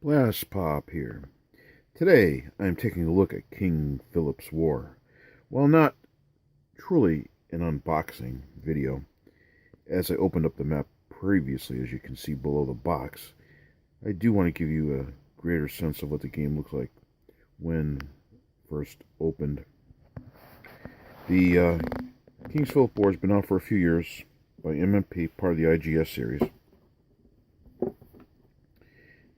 Blastpop here. Today I am taking a look at King Philip's War. While not truly an unboxing video, as I opened up the map previously, as you can see below the box, I do want to give you a greater sense of what the game looks like when first opened. The King Philip War has been out for a few years by MMP, part of the IGS series.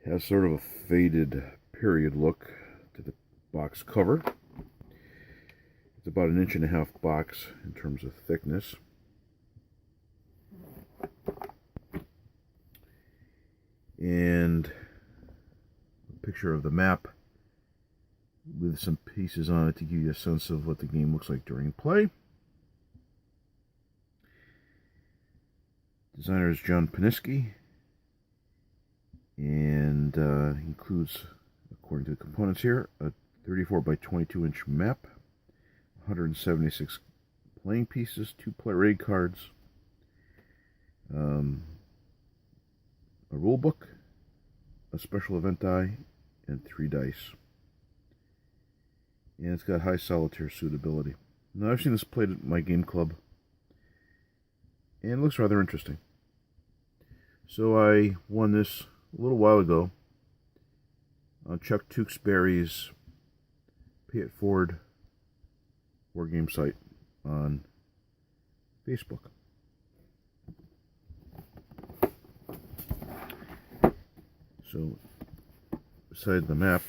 It has sort of a faded period look to the box cover. It's about 1.5 inch box in terms of thickness. And a picture of the map with some pieces on it to give you a sense of what the game looks like during play. Designer is John Paniski, and includes, according to the components here, a 34 by 22 inch map, 176 playing pieces, 2 player aid cards, a rule book, a special event die, and 3 dice. And it's got high solitaire suitability. Now, I've seen this played at my game club, and it looks rather interesting. So I won this a little while ago on Chuck Tewksbury's Pay It Forward war game site on Facebook. So beside the map,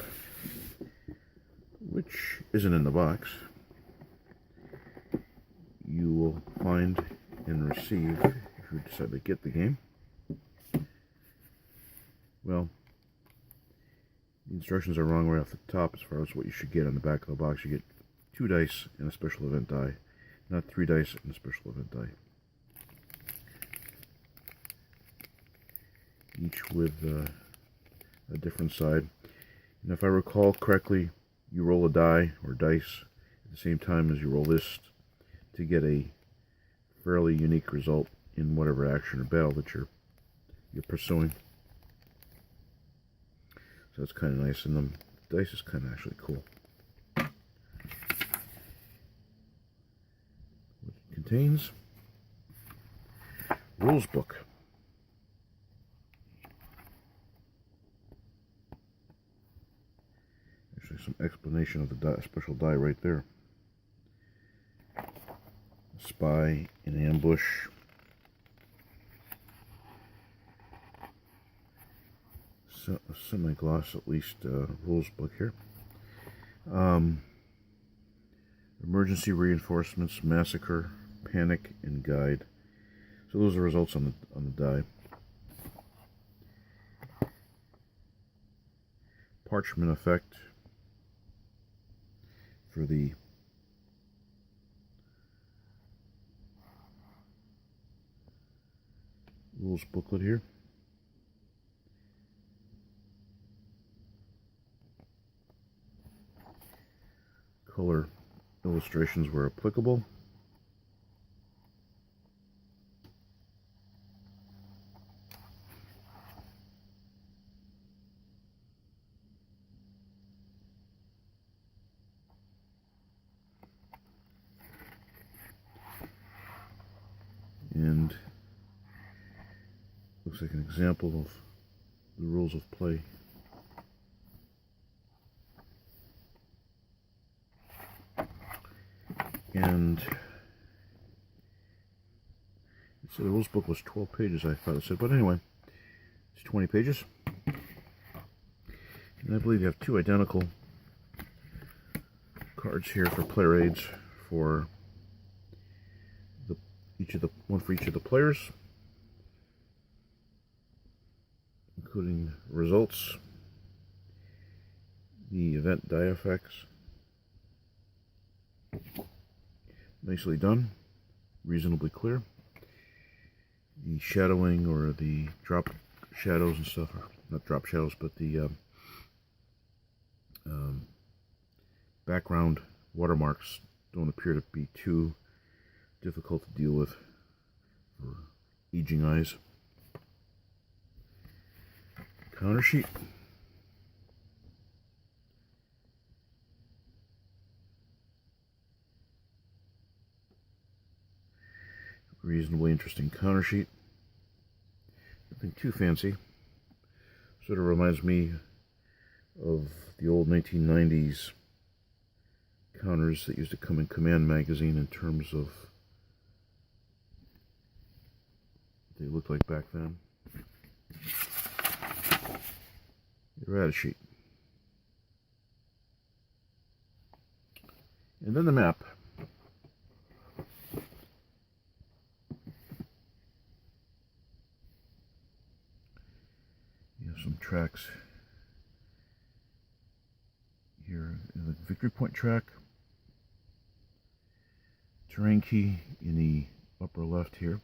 which isn't in the box, you will find and receive, if you decide to get the game, well, the instructions are wrong right off the top as far as what you should get on the back of the box. You get 2 dice and a special event die, not 3 dice and a special event die. Each with a different side. And if I recall correctly, you roll a die or dice at the same time as you roll this to get a fairly unique result in whatever action or battle that you're pursuing. So that's kind of nice, and the dice is kind of actually cool. What it contains: rules book, actually some explanation of the special die right there. Spy in ambush. So, a semi-gloss, at least, rules book here. Emergency reinforcements, massacre, panic, and guide. So those are results on the die. Parchment effect for the rules booklet here. Color illustrations where applicable. And looks like an example of the rules of play. And it said the rules book was 12 pages, I thought it said, but anyway, it's 20 pages. And I believe you have 2 identical cards here for player aids for one for each of the players, including results, the event die effects. Nicely done, reasonably clear. The shadowing or the drop shadows and stuff, or not drop shadows, but the background watermarks don't appear to be too difficult to deal with for aging eyes. Counter sheet. reasonably interesting counter sheet. Nothing too fancy. Sort of reminds me of the old 1990s counters that used to come in Command magazine in terms of what they looked like back then. Errata sheet. And then the map. You have some tracks here. The victory point track. Terrain key in the upper left here.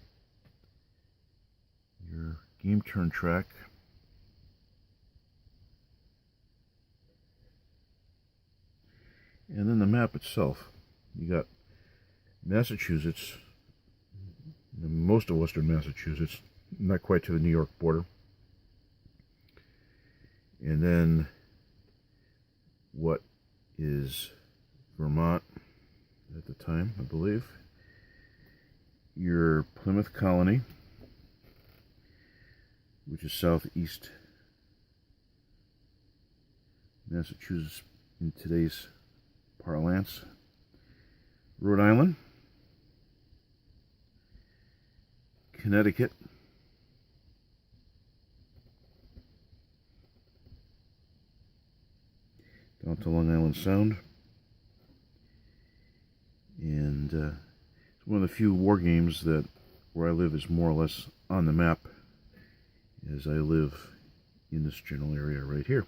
Your game turn track. And then the map itself. You got Massachusetts, most of western Massachusetts, not quite to the New York border. And then what is Vermont at the time, I believe. Your Plymouth colony, which is southeast Massachusetts in today's parlance. Rhode Island, Connecticut, down to Long Island Sound, and it's one of the few war games that where I live is more or less on the map, as I live in this general area right here.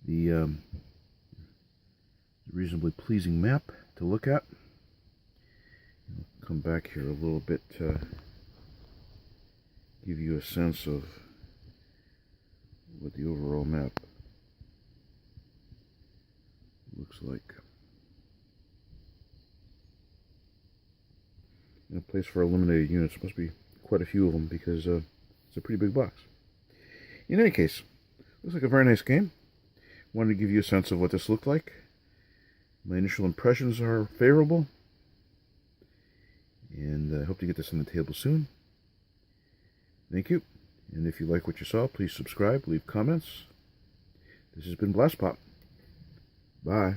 The reasonably pleasing map to look at. I'll come back here a little bit to give you a sense of what the overall map looks like. And a place for eliminated units. Must be quite a few of them because it's a pretty big box. In any case, looks like a very nice game. Wanted to give you a sense of what this looked like. My initial impressions are favorable, and I hope to get this on the table soon. Thank you, and if you like what you saw, please subscribe, leave comments. This has been Blastpop. Bye.